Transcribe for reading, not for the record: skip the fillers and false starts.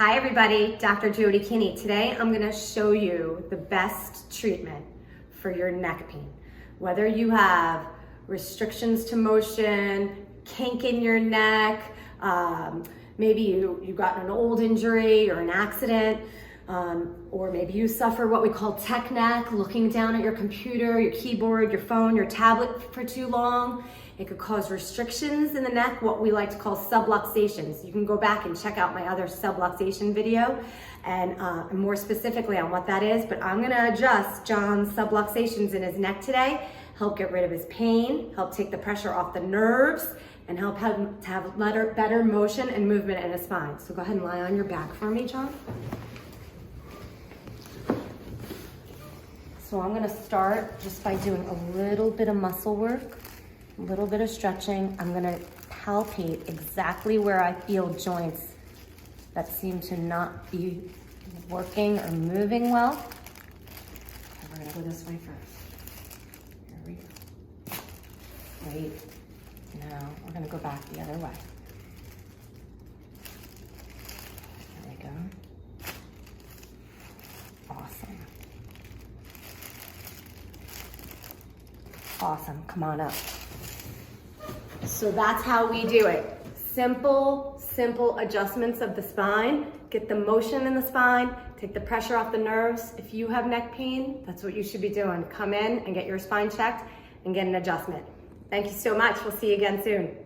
Hi everybody, Dr. Jody Kinney. Today I'm going to show you the best treatment for your neck pain. Whether you have restrictions to motion, kink in your neck, maybe you got an old injury or an accident, or maybe you suffer what we call tech neck, looking down at your computer, your keyboard, your phone, your tablet for too long. It could cause restrictions in the neck, what we like to call subluxations. You can go back and check out my other subluxation video and more specifically on what that is, but I'm gonna adjust John's subluxations in his neck today, help get rid of his pain, help take the pressure off the nerves, and help him to have better motion and movement in his spine. So go ahead and lie on your back for me, John. So I'm gonna start just by doing a little bit of muscle work, a little bit of stretching. I'm gonna palpate exactly where I feel joints that seem to not be working or moving well. Okay, we're gonna go this way first. Here we go. Great. Now we're gonna go back the other way. There we go. Awesome. Awesome, come on up. So that's how we do it. Simple adjustments of the spine, get the motion in the spine, take the pressure off the nerves. If you have neck pain, that's what you should be doing. Come in and get your spine checked and get an adjustment. Thank you so much. We'll see you again soon.